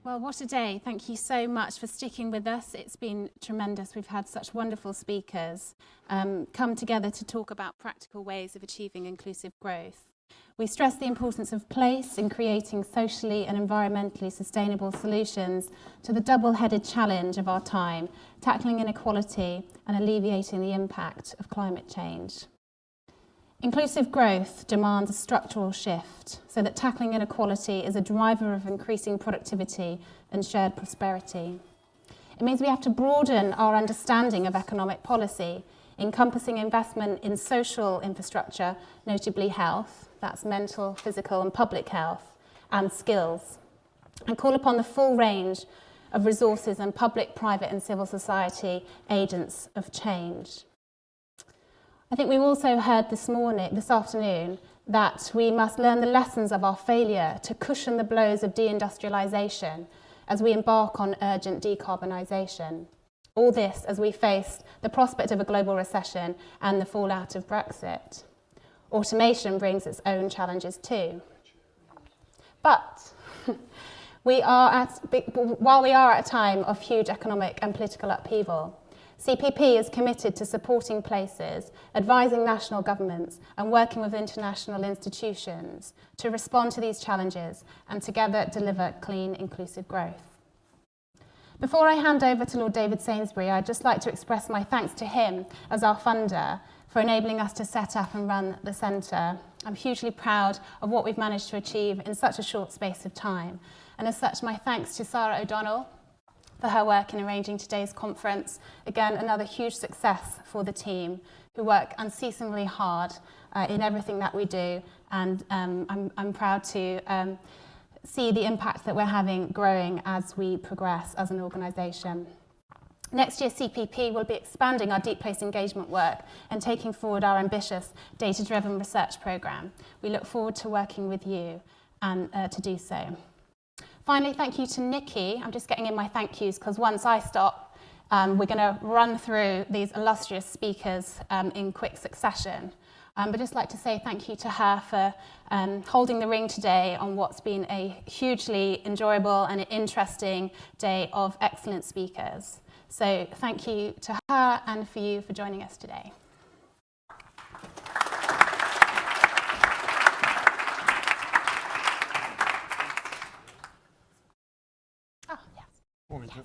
Well, what a day. Thank you so much for sticking with us. It's been tremendous. We've had such wonderful speakers come together to talk about practical ways of achieving inclusive growth. We stress the importance of place in creating socially and environmentally sustainable solutions to the double-headed challenge of our time, tackling inequality and alleviating the impact of climate change. Inclusive growth demands a structural shift so that tackling inequality is a driver of increasing productivity and shared prosperity. It means we have to broaden our understanding of economic policy, encompassing investment in social infrastructure, notably health, that's mental, physical and public health, and skills, and call upon the full range of resources and public, private and civil society agents of change. I think we've also heard this afternoon, that we must learn the lessons of our failure to cushion the blows of deindustrialisation as we embark on urgent decarbonisation. All this as we face the prospect of a global recession and the fallout of Brexit. Automation brings its own challenges too. But while we are at a time of huge economic and political upheaval, CPP is committed to supporting places, advising national governments and working with international institutions to respond to these challenges and together deliver clean, inclusive growth. Before I hand over to Lord David Sainsbury, I'd just like to express my thanks to him as our funder for enabling us to set up and run the centre. I'm hugely proud of what we've managed to achieve in such a short space of time. And as such, my thanks to Sarah O'Donnell for her work in arranging today's conference. Again, another huge success for the team who work unceasingly hard in everything that we do. And I'm proud to see the impact that we're having growing as we progress as an organisation. Next year, CPP will be expanding our deep place engagement work and taking forward our ambitious data-driven research programme. We look forward to working with you and to do so. Finally, thank you to Nikki. I'm just getting in my thank yous because once I stop, we're going to run through these illustrious speakers in quick succession. But just like to say thank you to her for holding the ring today on what's been a hugely enjoyable and interesting day of excellent speakers. So thank you to her and for you for joining us today. Oh, yes. Morning, Jeff.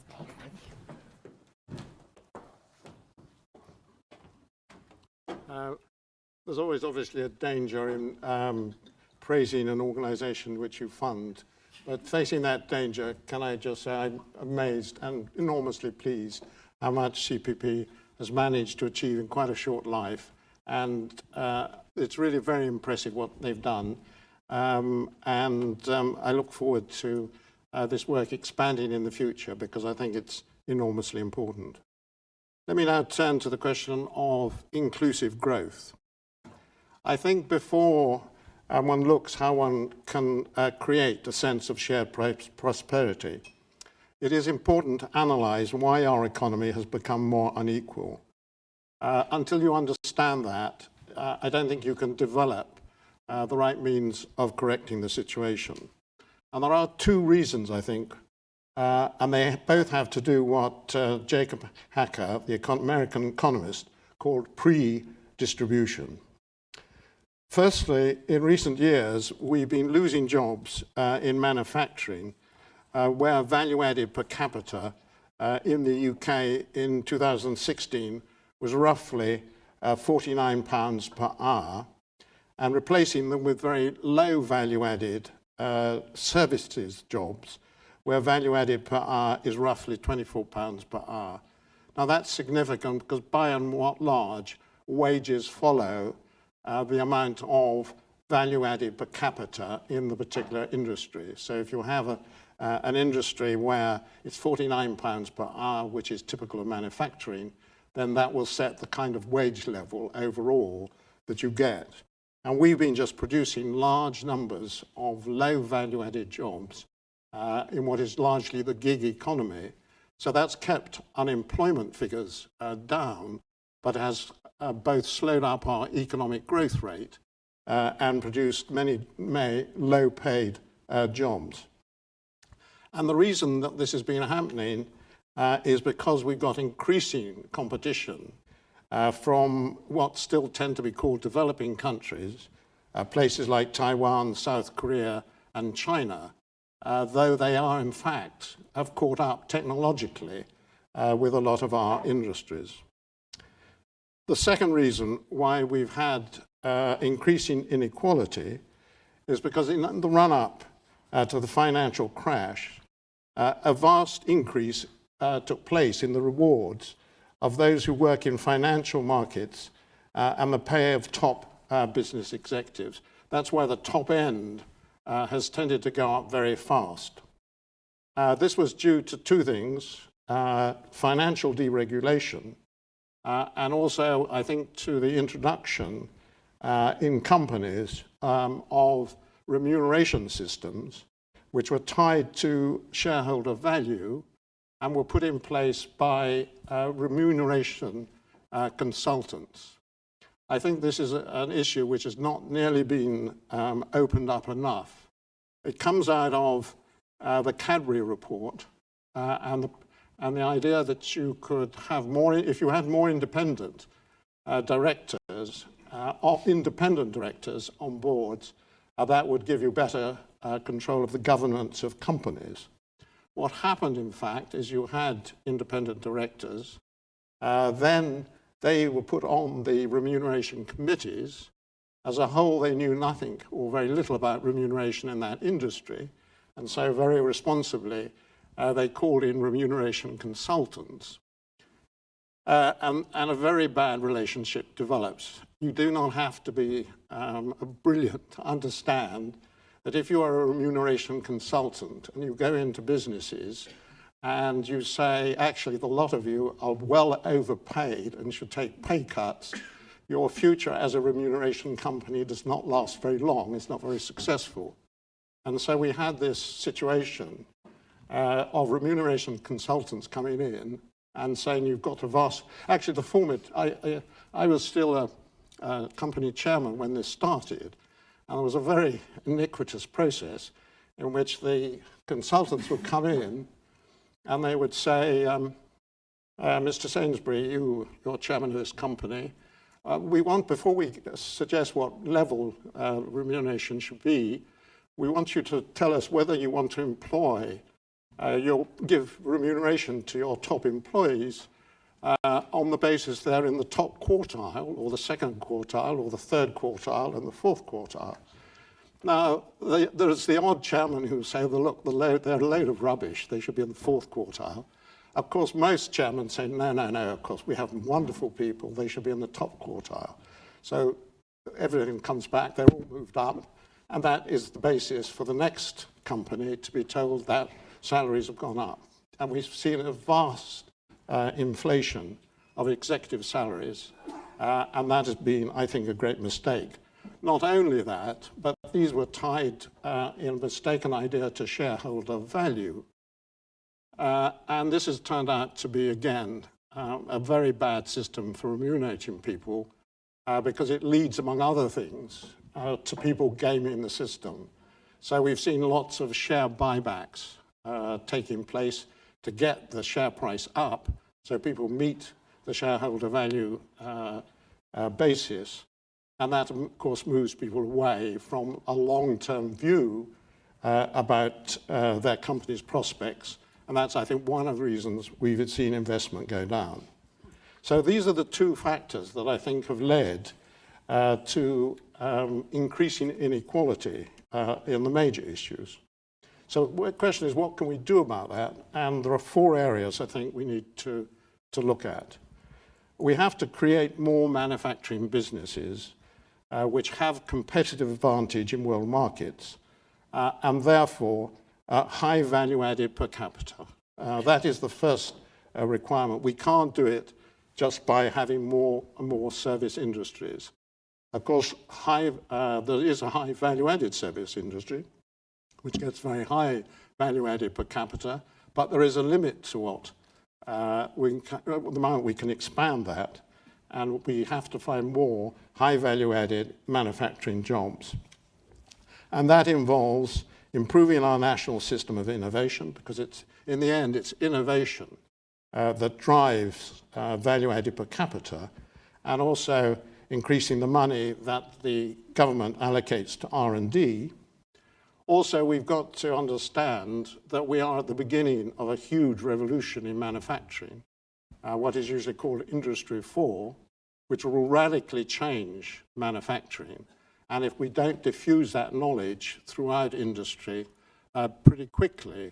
There's always obviously a danger in praising an organisation which you fund, but facing that danger, can I just say I'm amazed and enormously pleased how much CPP has managed to achieve in quite a short life, and it's really very impressive what they've done, and I look forward to this work expanding in the future because I think it's enormously important. Let me now turn to the question of inclusive growth. I think before one looks how one can create a sense of shared prosperity, it is important to analyse why our economy has become more unequal. Until you understand that, I don't think you can develop the right means of correcting the situation. And there are two reasons, I think, and they both have to do what Jacob Hacker, the American economist, called pre-distribution. Firstly, in recent years, we've been losing jobs in manufacturing, where value added per capita in the UK in 2016 was roughly £49 per hour, and replacing them with very low value added services jobs, where value added per hour is roughly £24 per hour. Now that's significant because by and large, wages follow the amount of value added per capita in the particular industry. So if you have an industry where it's £49 per hour, which is typical of manufacturing, then that will set the kind of wage level overall that you get. And we've been just producing large numbers of low value added jobs in what is largely the gig economy. So that's kept unemployment figures down, but has both slowed up our economic growth rate and produced many low paid jobs. And the reason that this has been happening is because we've got increasing competition from what still tend to be called developing countries, places like Taiwan, South Korea, and China, though they are in fact have caught up technologically with a lot of our industries. The second reason why we've had increasing inequality is because in the run-up to the financial crash, a vast increase took place in the rewards of those who work in financial markets and the pay of top business executives. That's why the top end has tended to go up very fast. This was due to two things, financial deregulation, and also, I think, to the introduction in companies of remuneration systems which were tied to shareholder value and were put in place by remuneration consultants. I think this is an issue which has not nearly been opened up enough. It comes out of the Cadbury report and the idea that you could have more, if you had more independent directors, independent directors on boards, that would give you better control of the governance of companies. What happened, in fact, is you had independent directors, then they were put on the remuneration committees. As a whole, they knew nothing or very little about remuneration in that industry, and so very responsibly, they called in remuneration consultants. And a very bad relationship develops. You do not have to be brilliant to understand that if you are a remuneration consultant and you go into businesses and you say, actually, the lot of you are well overpaid and should take pay cuts, your future as a remuneration company does not last very long. It's not very successful. And so we had this situation of remuneration consultants coming in and saying you've got a vast... Actually, the format, I was still a company chairman when this started, and there was a very iniquitous process in which the consultants would come in and they would say, Mr. Sainsbury, you're chairman of this company, we want, before we suggest what level remuneration should be, we want you to tell us whether you want to employ, you'll give remuneration to your top employees on the basis they're in the top quartile, or the second quartile, or the third quartile, and the fourth quartile. Now, there's the odd chairman who say, look, they're a load of rubbish, they should be in the fourth quartile. Of course, most chairmen say, no, of course, we have wonderful people, they should be in the top quartile. So everything comes back, they're all moved up, and that is the basis for the next company to be told that salaries have gone up. And we've seen a vast inflation of executive salaries, and that has been, I think, a great mistake. Not only that, but these were tied in a mistaken idea to shareholder value. And this has turned out to be, again, a very bad system for remunerating people because it leads, among other things, to people gaming the system. So we've seen lots of share buybacks taking place to get the share price up so people meet the shareholder value basis. And that, of course, moves people away from a long-term view about their company's prospects. And that's, I think, one of the reasons we've seen investment go down. So these are the two factors that I think have led to increasing inequality in the major issues. So the question is, what can we do about that? And there are four areas I think we need to look at. We have to create more manufacturing businesses which have competitive advantage in world markets and therefore high value added per capita. That is the first requirement. We can't do it just by having more and more service industries. Of course, there is a high value added service industry which gets very high value added per capita, but there is a limit to what at the moment we can expand that, and we have to find more high value added manufacturing jobs. And that involves improving our national system of innovation, because in the end, it's innovation that drives value added per capita, and also increasing the money that the government allocates to R&D. Also, we've got to understand that we are at the beginning of a huge revolution in manufacturing, what is usually called Industry 4, which will radically change manufacturing. And if we don't diffuse that knowledge throughout industry pretty quickly,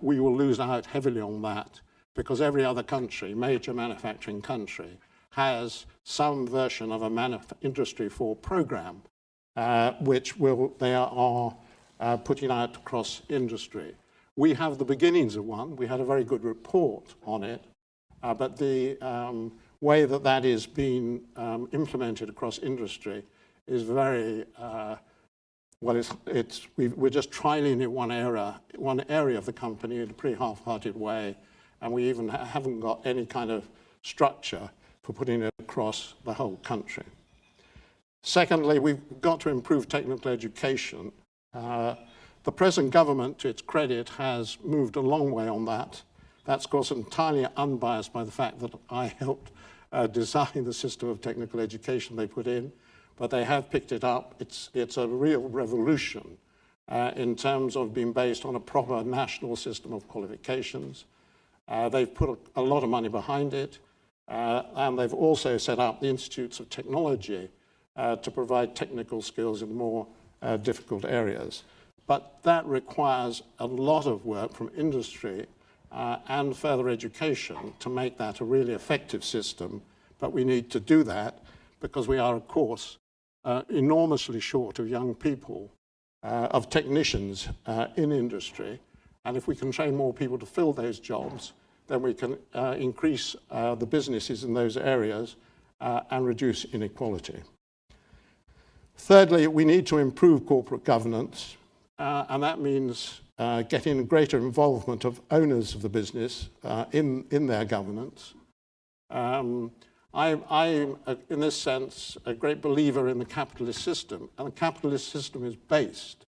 we will lose out heavily on that, because every other country, major manufacturing country, has some version of a Industry 4 program, which they are putting out across industry. We have the beginnings of one. We had a very good report on it, but the way that is being implemented across industry is very, we're just trialing it one area of the company in a pretty half-hearted way, and we even haven't got any kind of structure for putting it across the whole country. Secondly, we've got to improve technical education. The present government, to its credit, has moved a long way on that. That's, of course, entirely unbiased by the fact that I helped design the system of technical education they put in, but they have picked it up. It's a real revolution in terms of being based on a proper national system of qualifications. They've put a lot of money behind it, and they've also set up the Institutes of Technology to provide technical skills in more difficult areas. But that requires a lot of work from industry and further education to make that a really effective system. But we need to do that because we are, of course, enormously short of young people, of technicians in industry. And if we can train more people to fill those jobs, then we can increase the businesses in those areas and reduce inequality. Thirdly, we need to improve corporate governance, and that means getting greater involvement of owners of the business in their governance. I'm, in this sense, a great believer in the capitalist system, and the capitalist system is based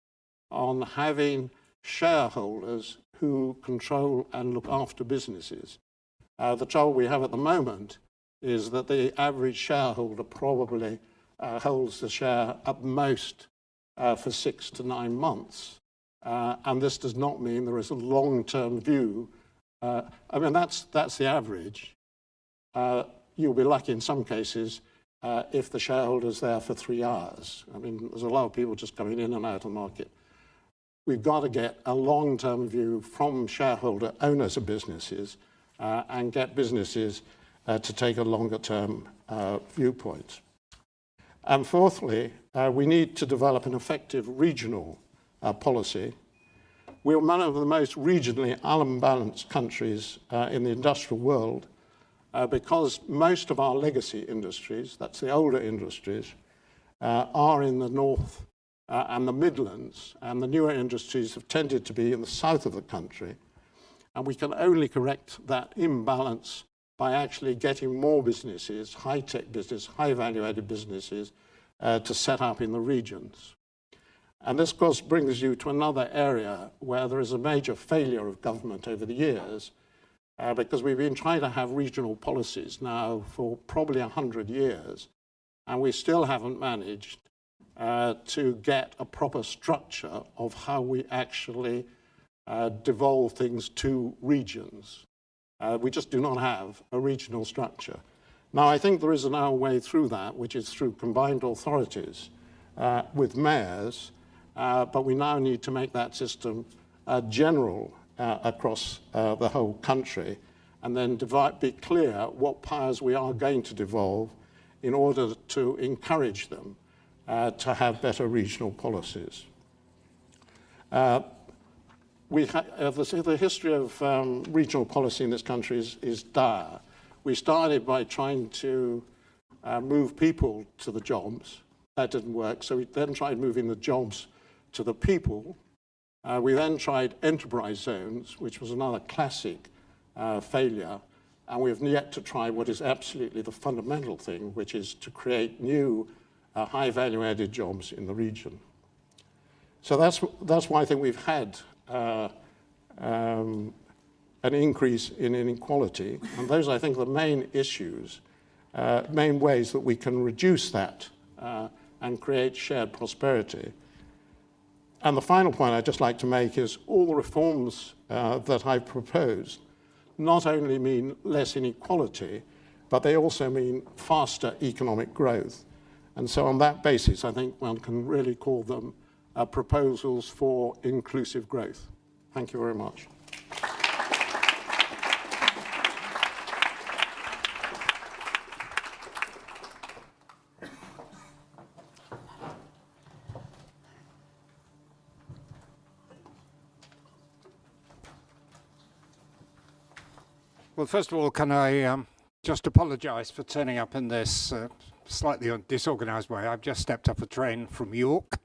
on having shareholders who control and look after businesses. The trouble we have at the moment is that the average shareholder probably holds the share at most for 6 to 9 months. And this does not mean there is a long-term view. I mean, that's the average. You'll be lucky in some cases if the shareholder's there for 3 hours. I mean, there's a lot of people just coming in and out of the market. We've got to get a long-term view from shareholder owners of businesses and get businesses to take a longer-term viewpoint. And fourthly, we need to develop an effective regional policy. We're one of the most regionally unbalanced countries in the industrial world because most of our legacy industries, that's the older industries, are in the north and the Midlands, and the newer industries have tended to be in the south of the country. And we can only correct that imbalance by actually getting more businesses, high-tech business, high-value-added businesses, to set up in the regions. And this, of course, brings you to another area where there is a major failure of government over the years, because we've been trying to have regional policies now for probably 100 years, and we still haven't managed to get a proper structure of how we actually devolve things to regions. We just do not have a regional structure. Now, I think there is now a way through that, which is through combined authorities with mayors, but we now need to make that system general across the whole country, and then be clear what powers we are going to devolve in order to encourage them to have better regional policies. The history of regional policy in this country is dire. We started by trying to move people to the jobs. That didn't work, so we then tried moving the jobs to the people. We then tried enterprise zones, which was another classic failure, and we have yet to try what is absolutely the fundamental thing, which is to create new high value-added jobs in the region. So that's why I think we've had an increase in inequality, and those I think are the main issues, main ways that we can reduce that and create shared prosperity. And the final point I'd just like to make is all the reforms that I've proposed not only mean less inequality, but they also mean faster economic growth. And so on that basis, I think one can really call them proposals for inclusive growth. Thank you very much. Well, first of all, can I just apologise for turning up in this slightly disorganised way. I've just stepped off a train from York,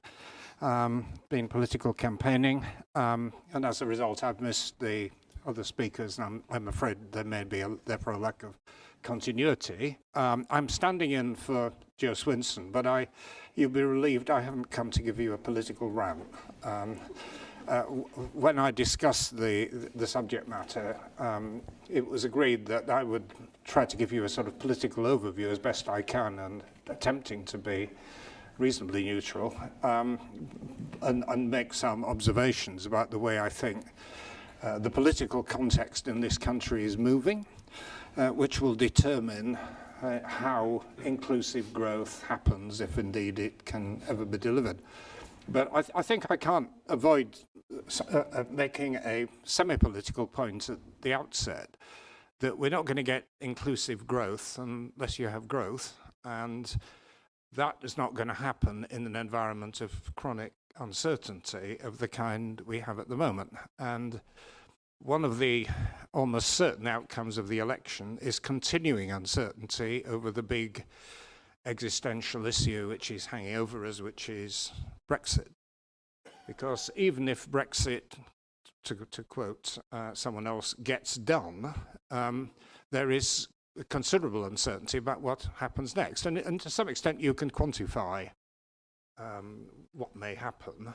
been political campaigning, and as a result, I've missed the other speakers, and I'm afraid there may be therefore a lack of continuity. I'm standing in for Joe Swinson, but you'll be relieved I haven't come to give you a political rant. When I discussed the subject matter, it was agreed that I would try to give you a sort of political overview as best I can, and attempting to be reasonably neutral, and make some observations about the way I think the political context in this country is moving, which will determine how inclusive growth happens, if indeed it can ever be delivered. But I think I can't avoid making a semi-political point at the outset, that we're not going to get inclusive growth unless you have growth, and that is not going to happen in an environment of chronic uncertainty of the kind we have at the moment. And one of the almost certain outcomes of the election is continuing uncertainty over the big existential issue which is hanging over us, which is Brexit. Because even if Brexit, to quote someone else, gets done, there is considerable uncertainty about what happens next. And to some extent you can quantify what may happen.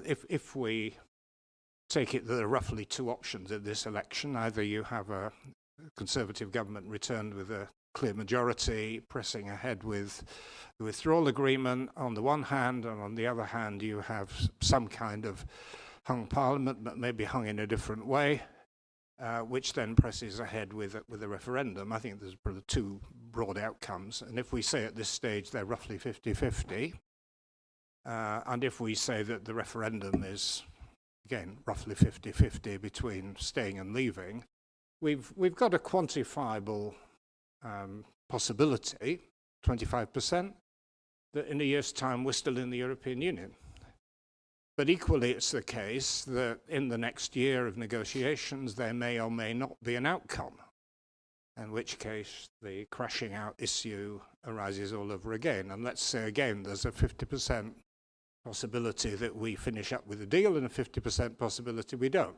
If we take it that there are roughly two options in this election, either you have a Conservative government returned with a clear majority, pressing ahead with the withdrawal agreement on the one hand, and on the other hand you have some kind of hung parliament, but maybe hung in a different way, which then presses ahead with a referendum. I think there's two broad outcomes, and if we say at this stage they're roughly 50-50, and if we say that the referendum is, again, roughly 50-50 between staying and leaving, we've got a quantifiable possibility, 25%, that in a year's time we're still in the European Union. But equally it's the case that in the next year of negotiations there may or may not be an outcome, in which case the crashing out issue arises all over again. And let's say again there's a 50% possibility that we finish up with a deal and a 50% possibility we don't.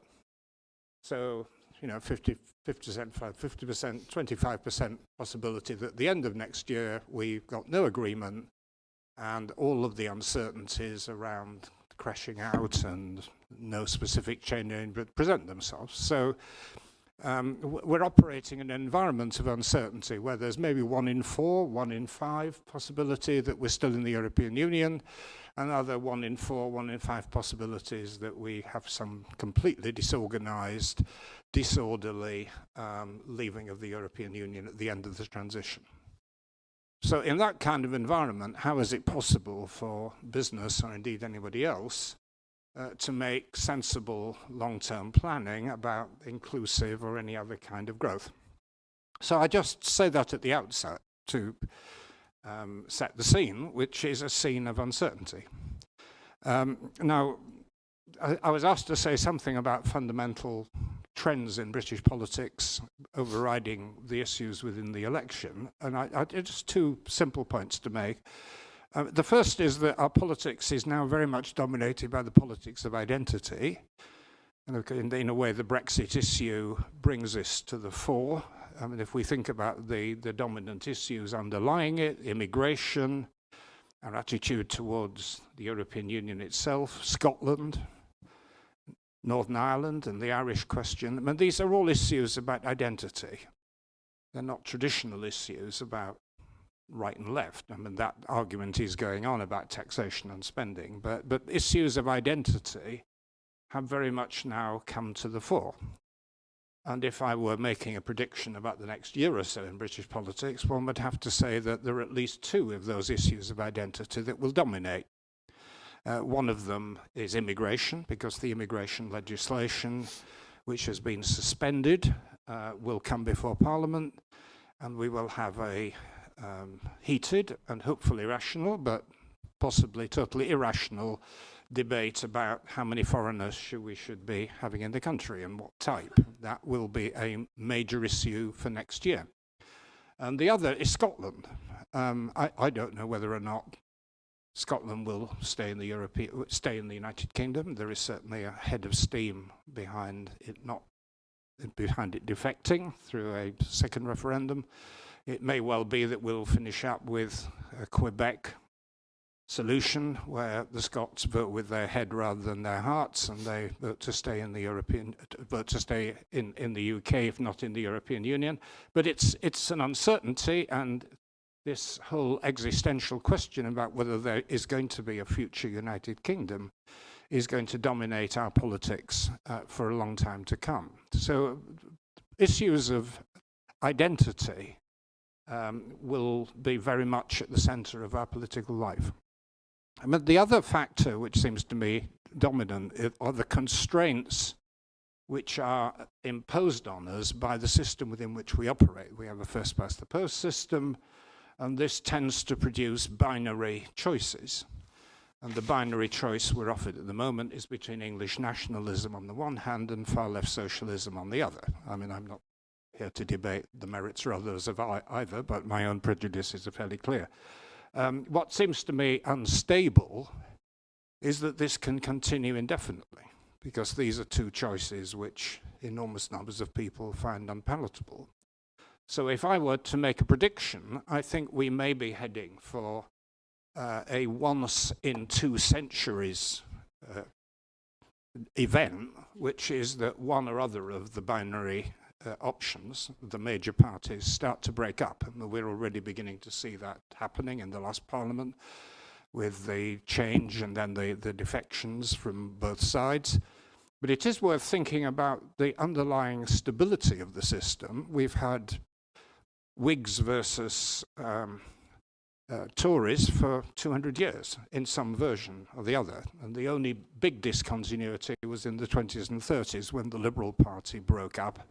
So, 50%, 25% possibility that at the end of next year we've got no agreement and all of the uncertainties around crashing out and no specific change present themselves. So we're operating in an environment of uncertainty where there's maybe 1 in 4, 1 in 5 possibility that we're still in the European Union, another 1 in 4, 1 in 5 possibilities that we have some completely disorganized, disorderly leaving of the European Union at the end of the transition. So in that kind of environment, how is it possible for business, or indeed anybody else, to make sensible long-term planning about inclusive or any other kind of growth? So I just say that at the outset to set the scene, which is a scene of uncertainty. Now, I was asked to say something about fundamental trends in British politics overriding the issues within the election, and I just two simple points to make. The first is that our politics is now very much dominated by the politics of identity. And in a way, the Brexit issue brings this to the fore. I mean, if we think about the dominant issues underlying it, immigration, our attitude towards the European Union itself, Scotland, Northern Ireland and the Irish question. I mean, these are all issues about identity. They're not traditional issues about right and left. I mean, that argument is going on about taxation and spending, but issues of identity have very much now come to the fore. And if I were making a prediction about the next year or so in British politics, one would have to say that there are at least two of those issues of identity that will dominate. One of them is immigration, because the immigration legislation, which has been suspended, will come before Parliament, and we will have a heated and hopefully rational, but possibly totally irrational debate about how many foreigners we should be having in the country and what type. That will be a major issue for next year. And the other is Scotland. I don't know whether or not Scotland will stay in the United Kingdom. There is certainly a head of steam behind it defecting through a second referendum. It may well be that we'll finish up with a Quebec solution where the Scots vote with their head rather than their hearts, and they vote to stay in the in the UK, if not in the European Union. But it's an uncertainty, and this whole existential question about whether there is going to be a future United Kingdom is going to dominate our politics for a long time to come. So issues of identity will be very much at the center of our political life. But the other factor which seems to me dominant are the constraints which are imposed on us by the system within which we operate. We have a first-past-the-post system, and this tends to produce binary choices. And the binary choice we're offered at the moment is between English nationalism on the one hand and far-left socialism on the other. I mean, I'm not here to debate the merits or others of either, but my own prejudices are fairly clear. What seems to me unstable is that this can continue indefinitely, because these are two choices which enormous numbers of people find unpalatable. So if I were to make a prediction, I think we may be heading for a once in 2 centuries event, which is that one or other of the binary options, the major parties, start to break up. And we're already beginning to see that happening in the last Parliament with the change and then the defections from both sides. But it is worth thinking about the underlying stability of the system. We've had Whigs versus Tories for 200 years in some version or the other. And the only big discontinuity was in the 20s and 30s when the Liberal Party broke up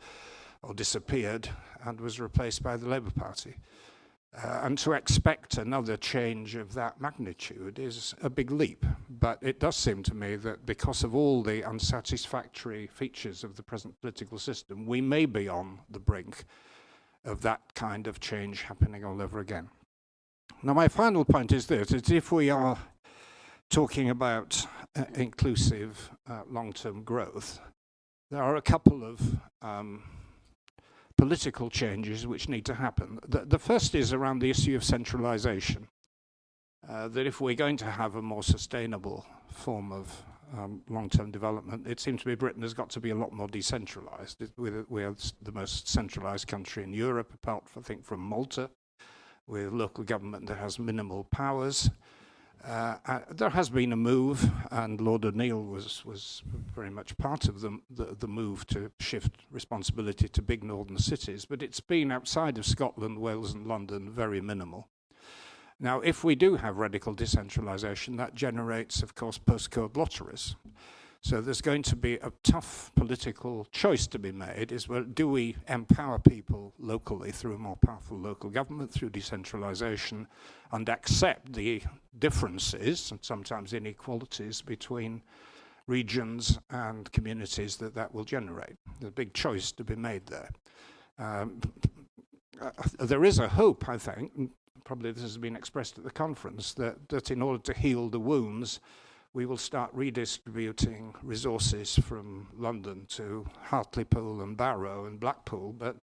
or disappeared and was replaced by the Labour Party. And to expect another change of that magnitude is a big leap. But it does seem to me that because of all the unsatisfactory features of the present political system, we may be on the brink of that kind of change happening all over again. Now, my final point is this: it's if we are talking about inclusive long-term growth, there are a couple of political changes which need to happen. The first is around the issue of centralization. That if we're going to have a more sustainable form of long-term development, it seems to me Britain has got to be a lot more decentralized. We are the most centralized country in Europe, apart, I think, from Malta, with local government that has minimal powers. There has been a move, and Lord O'Neill was very much part of the move to shift responsibility to big northern cities, but it's been outside of Scotland, Wales and London very minimal. Now, if we do have radical decentralisation, that generates, of course, postcode lotteries. So there's going to be a tough political choice to be made, is, well, do we empower people locally through a more powerful local government, through decentralisation, and accept the differences and sometimes inequalities between regions and communities that will generate? There's a big choice to be made there. There is a hope, I think, probably this has been expressed at the conference, that in order to heal the wounds, we will start redistributing resources from London to Hartlepool and Barrow and Blackpool, but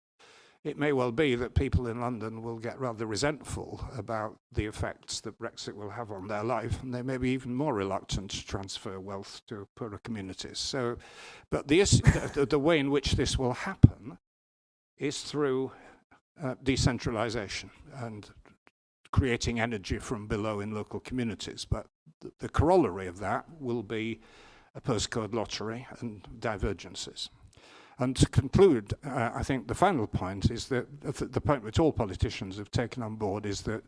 it may well be that people in London will get rather resentful about the effects that Brexit will have on their life, and they may be even more reluctant to transfer wealth to poorer communities. So, but the way in which this will happen is through decentralization and creating energy from below in local communities. But the corollary of that will be a postcode lottery and divergences. And to conclude, I think the final point is that the point which all politicians have taken on board is that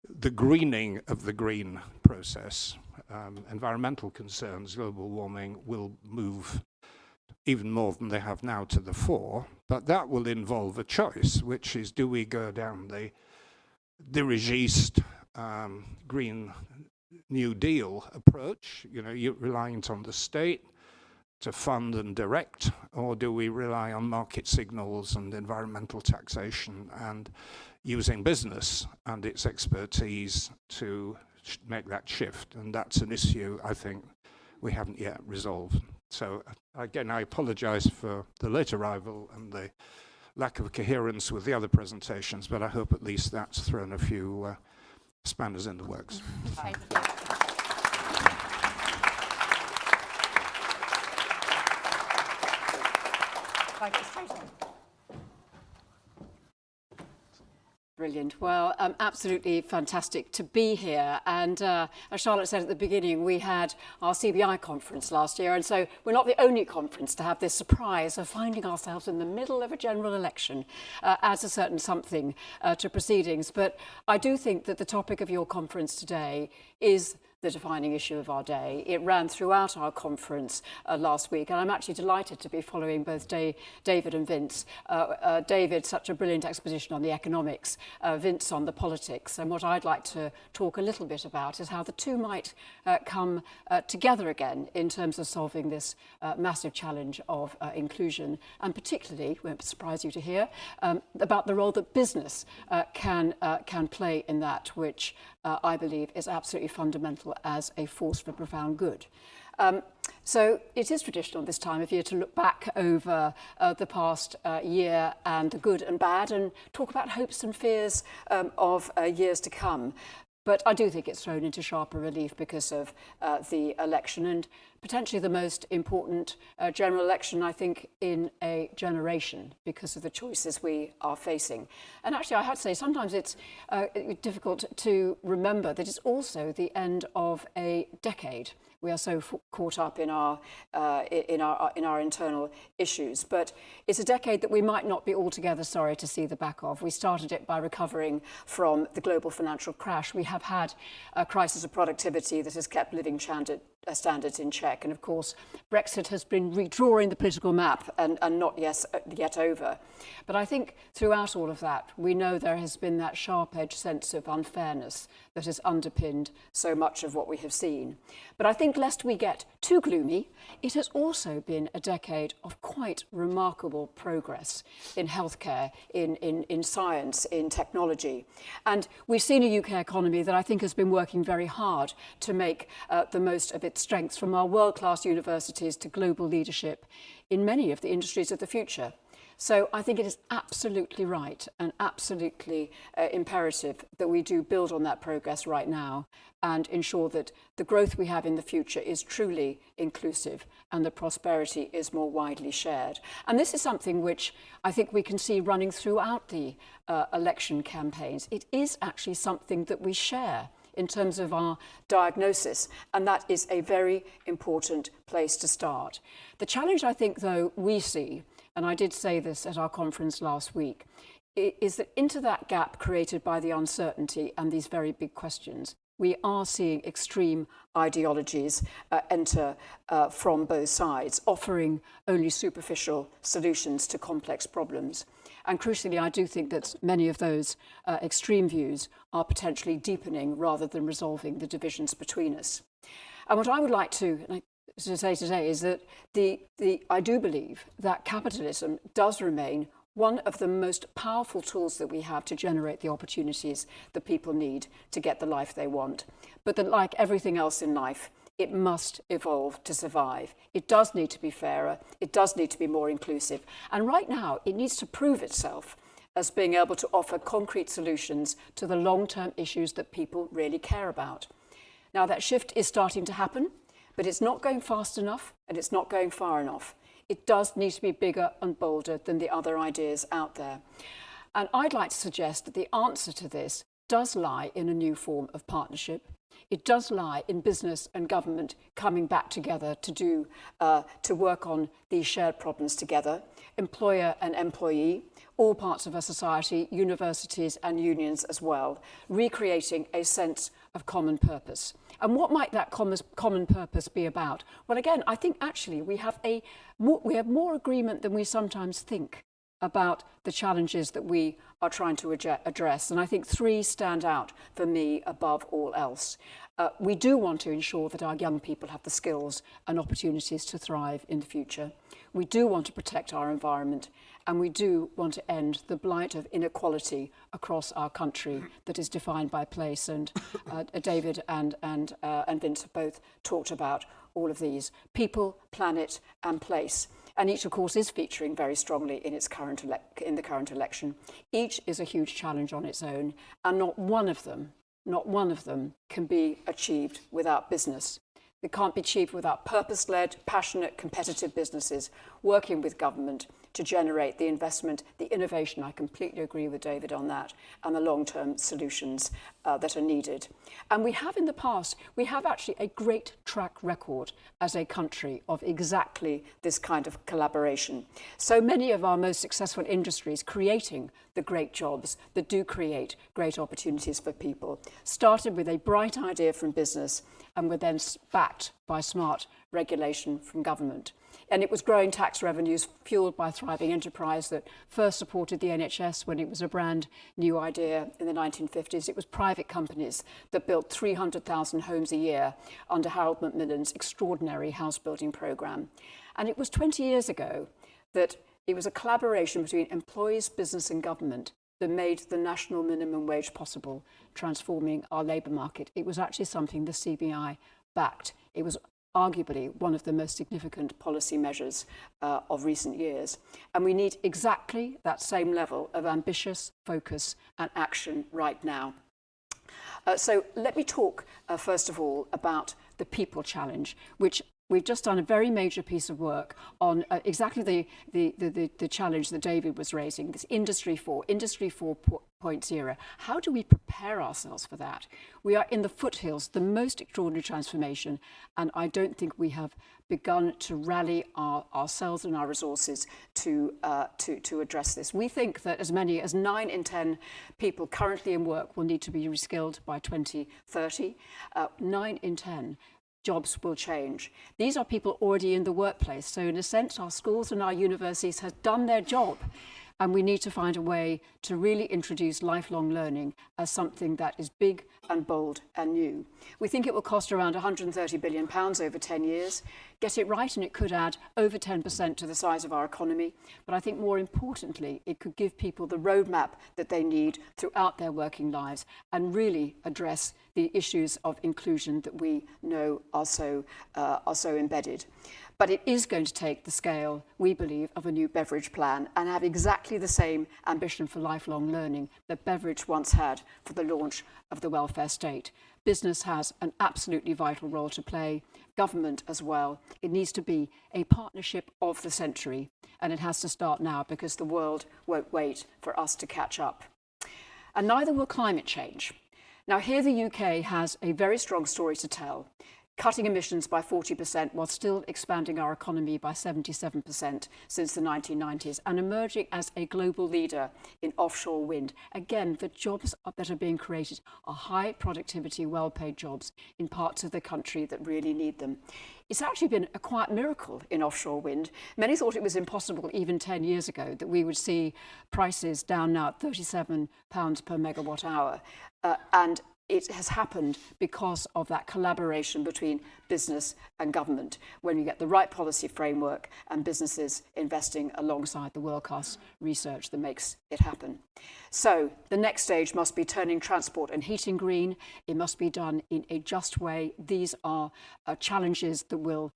the greening of the green process, environmental concerns, global warming, will move even more than they have now to the fore. But that will involve a choice, which is, do we go down the dirigiste Green New Deal approach, you're reliant on the state to fund and direct, or do we rely on market signals and environmental taxation and using business and its expertise to make that shift? And that's an issue I think we haven't yet resolved. So again, I apologize for the late arrival and the lack of coherence with the other presentations, but I hope at least that's thrown a few spanners in the works. Thank you. Brilliant. Well, absolutely fantastic to be here. And as Charlotte said at the beginning, we had our CBI conference last year. And so we're not the only conference to have this surprise of finding ourselves in the middle of a general election. Adds a certain something to proceedings. But I do think that the topic of your conference today is the defining issue of our day. It ran throughout our conference last week, and I'm actually delighted to be following both David and Vince. David, such a brilliant exposition on the economics, Vince on the politics, and what I'd like to talk a little bit about is how the two might come together again in terms of solving this massive challenge of inclusion, and particularly, won't surprise you to hear, about the role that business can play in that, which I believe is absolutely fundamental as a force for profound good. So it is traditional this time of year to look back over the past year and the good and bad and talk about hopes and fears of years to come. But I do think it's thrown into sharper relief because of the election, and potentially the most important general election, I think, in a generation because of the choices we are facing. And actually, I have to say, sometimes it's difficult to remember that it's also the end of a decade. We are so caught up in our internal issues, but it's a decade that we might not be altogether sorry to see the back of. We started it by recovering from the global financial crash. We have had a crisis of productivity that has kept living standards in check, and of course, Brexit has been redrawing the political map and not yet over. But I think throughout all of that, we know there has been that sharp-edged sense of unfairness that has underpinned so much of what we have seen. But I think lest we get too gloomy, it has also been a decade of quite remarkable progress in healthcare, in science, in technology. And we've seen a UK economy that I think has been working very hard to make the most of its strengths, from our world-class universities to global leadership in many of the industries of the future. So I think it is absolutely right and absolutely imperative that we do build on that progress right now and ensure that the growth we have in the future is truly inclusive and the prosperity is more widely shared. And this is something which I think we can see running throughout the election campaigns. It is actually something that we share in terms of our diagnosis, and that is a very important place to start. The challenge I think, though, we see, and I did say this at our conference last week, is that into that gap created by the uncertainty and these very big questions, we are seeing extreme ideologies enter from both sides, offering only superficial solutions to complex problems. And crucially, I do think that many of those extreme views are potentially deepening rather than resolving the divisions between us. And what I would like to say today is that I do believe that capitalism does remain one of the most powerful tools that we have to generate the opportunities that people need to get the life they want. But that, like everything else in life, it must evolve to survive. It does need to be fairer. It does need to be more inclusive. And right now, it needs to prove itself as being able to offer concrete solutions to the long-term issues that people really care about. Now, that shift is starting to happen, but it's not going fast enough and it's not going far enough. It does need to be bigger and bolder than the other ideas out there. And I'd like to suggest that the answer to this does lie in a new form of partnership. It does lie in business and government coming back together to work on these shared problems together, employer and employee, all parts of our society, universities and unions as well, recreating a sense of common purpose. And what might that common purpose be about? Well, again, I think actually we have more agreement than we sometimes think about the challenges that we are trying to address. And I think three stand out for me above all else. We do want to ensure that our young people have the skills and opportunities to thrive in the future. We do want to protect our environment, and we do want to end the blight of inequality across our country that is defined by place. And David and Vince have both talked about all of these: people, planet, and place. And each, of course, is featuring very strongly in the current election. Each is a huge challenge on its own, and not one of them can be achieved without business. They can't be achieved without purpose-led, passionate, competitive businesses working with government to generate the investment, the innovation. I completely agree with David on that, and the long-term solutions that are needed. And we have in the past, we have actually a great track record as a country of exactly this kind of collaboration. So many of our most successful industries creating the great jobs that do create great opportunities for people started with a bright idea from business and were then backed by smart regulation from government. And it was growing tax revenues fueled by thriving enterprise that first supported the NHS when it was a brand new idea in the 1950s. It was private companies that built 300,000 homes a year under Harold Macmillan's extraordinary house building programme. And it was 20 years ago that it was a collaboration between employees, business and government that made the national minimum wage possible, transforming our labour market. It was actually something the CBI backed. It was arguably one of the most significant policy measures of recent years. And we need exactly that same level of ambitious focus and action right now. So let me talk, first of all, about the people challenge, which we've just done a very major piece of work on exactly the challenge that David was raising, this Industry 4.0. How do we prepare ourselves for that? We are in the foothills, the most extraordinary transformation, and I don't think we have begun to rally ourselves and our resources to address this. We think that as many as 9 in 10 people currently in work will need to be reskilled by 2030. 9 in 10. Jobs will change. These are people already in the workplace. So in a sense, our schools and our universities have done their job. And we need to find a way to really introduce lifelong learning as something that is big and bold and new. We think it will cost around £130 billion over 10 years. Get it right and it could add over 10% to the size of our economy. But I think more importantly, it could give people the roadmap that they need throughout their working lives and really address the issues of inclusion that we know are so embedded. But it is going to take the scale, we believe, of a new Beveridge plan and have exactly the same ambition for lifelong learning that Beveridge once had for the launch of the welfare state. Business has an absolutely vital role to play, government as well. It needs to be a partnership of the century, and it has to start now because the world won't wait for us to catch up. And neither will climate change. Now, here the UK has a very strong story to tell, cutting emissions by 40% while still expanding our economy by 77% since the 1990s and emerging as a global leader in offshore wind. Again, the jobs that are being created are high productivity, well-paid jobs in parts of the country that really need them. It's actually been a quiet miracle in offshore wind. Many thought it was impossible even 10 years ago that we would see prices down now at £37 per megawatt hour. And it has happened because of that collaboration between business and government, when we get the right policy framework and businesses investing alongside the world-class research that makes it happen. So the next stage must be turning transport and heating green. It must be done in a just way. These are challenges that will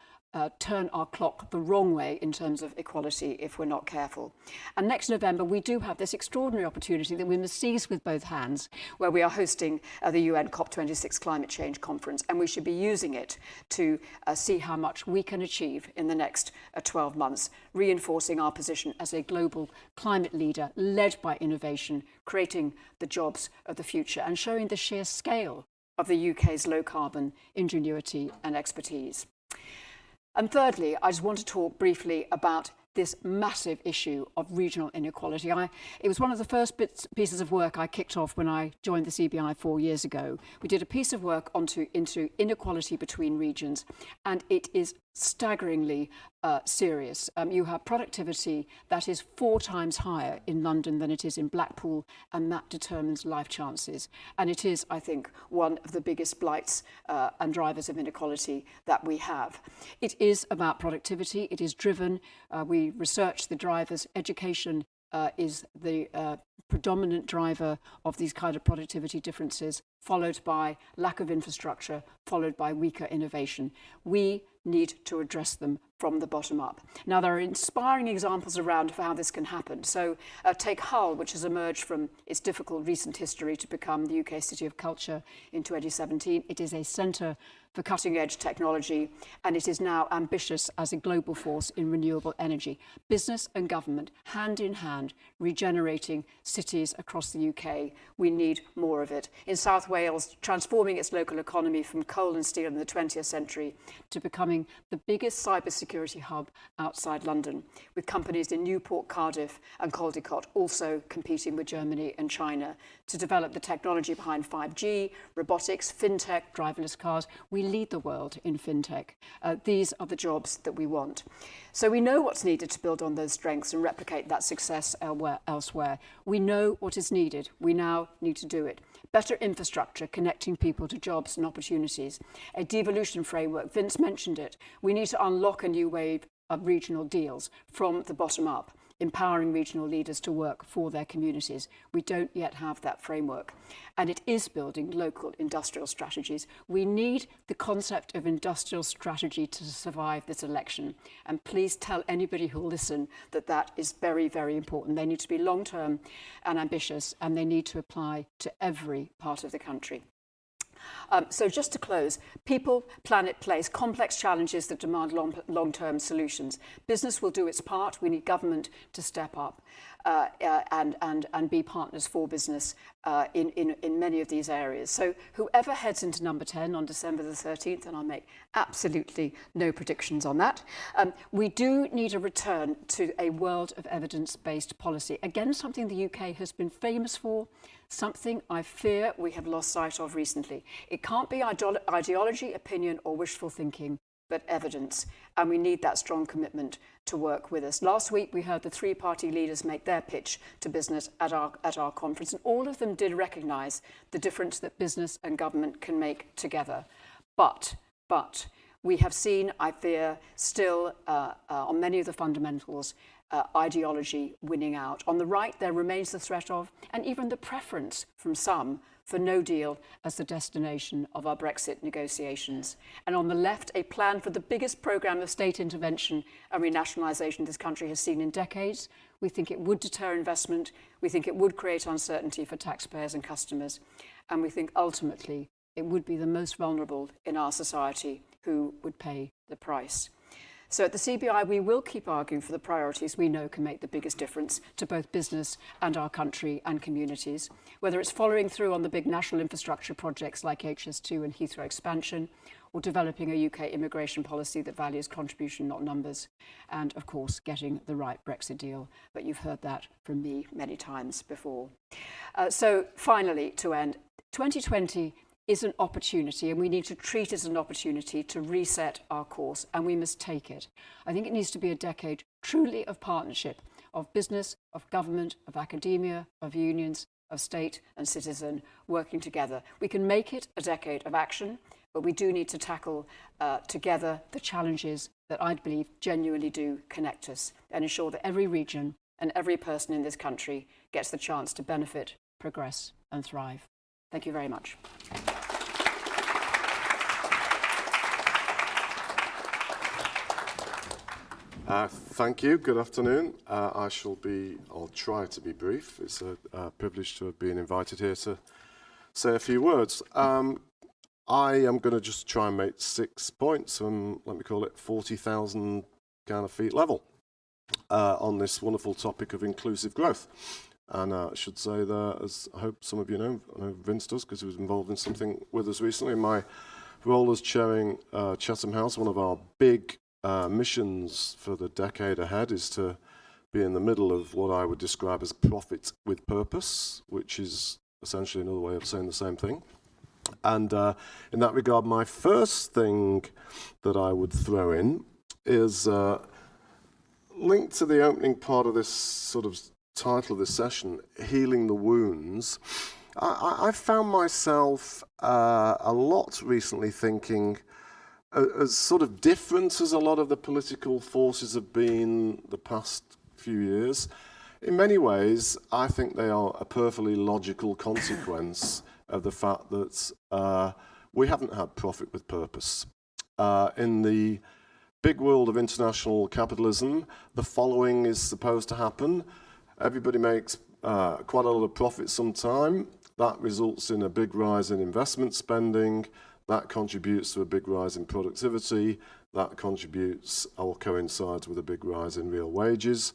turn our clock the wrong way in terms of equality if we're not careful. And next November, we do have this extraordinary opportunity that we must seize with both hands, where we are hosting the UN COP26 Climate Change Conference, and we should be using it to see how much we can achieve in the next 12 months, reinforcing our position as a global climate leader led by innovation, creating the jobs of the future, and showing the sheer scale of the UK's low carbon ingenuity and expertise. And thirdly, I just want to talk briefly about this massive issue of regional inequality. It was one of the first pieces of work I kicked off when I joined the CBI 4 years ago. We did a piece of work into inequality between regions, and it is staggeringly serious. You have productivity that is 4 times higher in London than it is in Blackpool, and that determines life chances. And it is, I think, one of the biggest blights and drivers of inequality that we have. It is about productivity. It is driven. We research the drivers. Education is the predominant driver of these kind of productivity differences, followed by lack of infrastructure, followed by weaker innovation. We need to address them from the bottom up. Now, there are inspiring examples around of how this can happen. So take Hull, which has emerged from its difficult recent history to become the UK City of Culture in 2017. It is a centre for cutting-edge technology, and it is now ambitious as a global force in renewable energy. Business and government, hand in hand, regenerating cities across the UK. We need more of it. In South Wales, transforming its local economy from coal and steel in the 20th century to becoming the biggest cybersecurity hub outside London, with companies in Newport, Cardiff and Caldecott also competing with Germany and China to develop the technology behind 5G, robotics, fintech, driverless cars. We lead the world in fintech. These are the jobs that we want. So we know what's needed to build on those strengths and replicate that success elsewhere. We know what is needed. We now need to do it. Better infrastructure, connecting people to jobs and opportunities. A devolution framework, Vince mentioned it. We need to unlock a new wave of regional deals from the bottom up, empowering regional leaders to work for their communities. We don't yet have that framework. And it is building local industrial strategies. We need the concept of industrial strategy to survive this election. And please tell anybody who will listen that that is very, very important. They need to be long-term and ambitious, and they need to apply to every part of the country. So just to close, people, planet, place, complex challenges that demand long-term solutions. Business will do its part. We need government to step up and be partners for business in many of these areas. So whoever heads into number 10 on December the 13th, and I'll make absolutely no predictions on that, we do need a return to a world of evidence-based policy. Again, something the UK has been famous for, something I fear we have lost sight of recently. It can't be ideology, opinion, or wishful thinking, but evidence. And we need that strong commitment to work with us. Last week, we heard the 3 party leaders make their pitch to business at our conference, and all of them did recognise the difference that business and government can make together. But we have seen, I fear, still on many of the fundamentals, ideology winning out. On the right, there remains the threat of, and even the preference from some, for no deal as the destination of our Brexit negotiations. And on the left, a plan for the biggest programme of state intervention and renationalisation this country has seen in decades. We think it would deter investment. We think it would create uncertainty for taxpayers and customers. And we think ultimately it would be the most vulnerable in our society who would pay the price. So at the CBI, we will keep arguing for the priorities we know can make the biggest difference to both business and our country and communities, whether it's following through on the big national infrastructure projects like HS2 and Heathrow expansion, or developing a UK immigration policy that values contribution, not numbers, and of course, getting the right Brexit deal. But you've heard that from me many times before. So finally, to end, 2020 is an opportunity, and we need to treat it as an opportunity to reset our course, and we must take it. I think it needs to be a decade truly of partnership, of business, of government, of academia, of unions, of state and citizen working together. We can make it a decade of action, but we do need to tackle together the challenges that I believe genuinely do connect us, and ensure that every region and every person in this country gets the chance to benefit, progress and thrive. Thank you very much. Thank you. Good afternoon. I'll try to be brief. It's a privilege to have been invited here to say a few words. I am going to just try and make 6 points from, let me call it, 40,000 kind of feet level on this wonderful topic of inclusive growth. And I should say that, as I hope some of you know, I know Vince does because he was involved in something with us recently. My role as chairing Chatham House, one of our big missions for the decade ahead is to be in the middle of what I would describe as profit with purpose, which is essentially another way of saying the same thing. And in that regard, my first thing that I would throw in is linked to the opening part of this sort of title of this session, Healing the Wounds. I found myself a lot recently thinking, as sort of different as a lot of the political forces have been the past few years, in many ways, I think they are a perfectly logical consequence of the fact that we haven't had profit with purpose. In the big world of international capitalism, the following is supposed to happen. Everybody makes quite a lot of profit sometime. That results in a big rise in investment spending. That contributes to a big rise in productivity. That contributes or coincides with a big rise in real wages.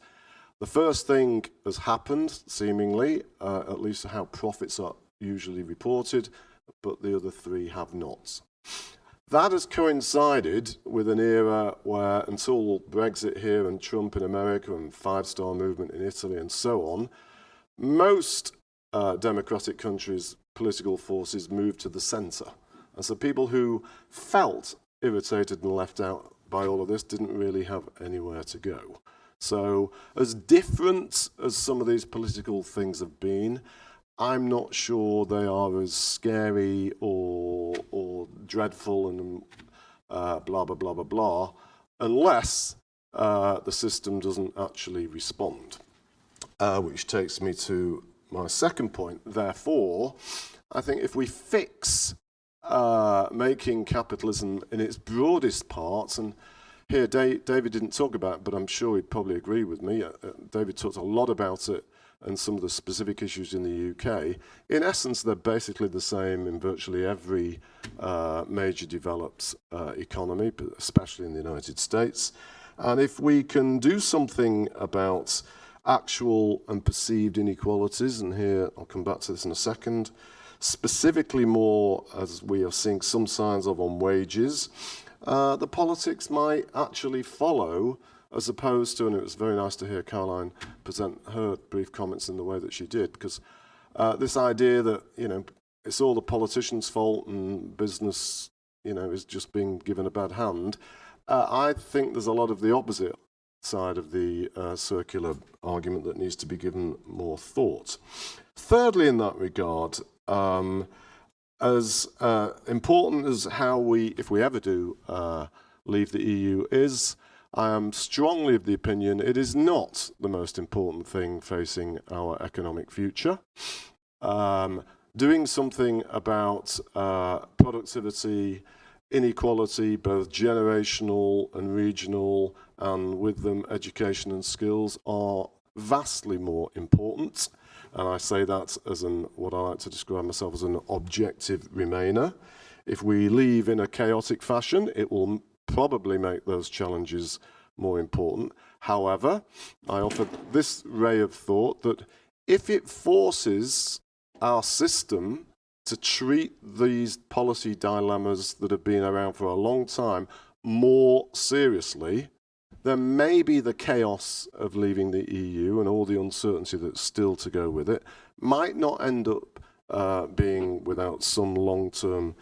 The first thing has happened, seemingly, at least how profits are usually reported, but the other three have not. That has coincided with an era where, until Brexit here and Trump in America and five-star movement in Italy and so on, most democratic countries' political forces moved to the centre. And so people who felt irritated and left out by all of this didn't really have anywhere to go. So as different as some of these political things have been, I'm not sure they are as scary or dreadful and blah, blah, blah, blah, blah, unless the system doesn't actually respond. Which takes me to my second point. Therefore, I think if we fix making capitalism in its broadest parts, and here David didn't talk about it, but I'm sure he'd probably agree with me. David talked a lot about it and some of the specific issues in the UK. In essence, they're basically the same in virtually every major developed economy, but especially in the United States. And if we can do something about actual and perceived inequalities, and here I'll come back to this in a second, specifically more as we are seeing some signs of on wages, the politics might actually follow, as opposed to, and it was very nice to hear Caroline present her brief comments in the way that she did, because this idea that, you know, it's all the politicians' fault and business, you know, is just being given a bad hand, I think there's a lot of the opposite side of the circular argument that needs to be given more thought. Thirdly, in that regard, as important as how we, if we ever do leave the EU, is, I am strongly of the opinion it is not the most important thing facing our economic future. Doing something about productivity, inequality, both generational and regional, and with them education and skills, are vastly more important. And I say that as what I like to describe myself as an objective remainer. If we leave in a chaotic fashion, it will probably make those challenges more important. However, I offer this ray of thought that if it forces our system to treat these policy dilemmas that have been around for a long time more seriously, then maybe the chaos of leaving the EU and all the uncertainty that's still to go with it might not end up being without some long-term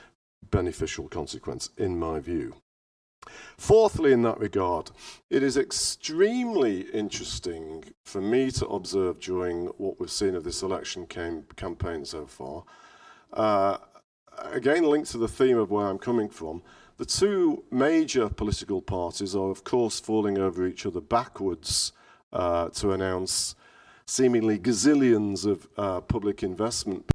beneficial consequence, in my view. Fourthly, in that regard, it is extremely interesting for me to observe during what we've seen of this election campaign so far. Again, linked to the theme of where I'm coming from, the two major political parties are, of course, falling over each other backwards to announce seemingly gazillions of public investment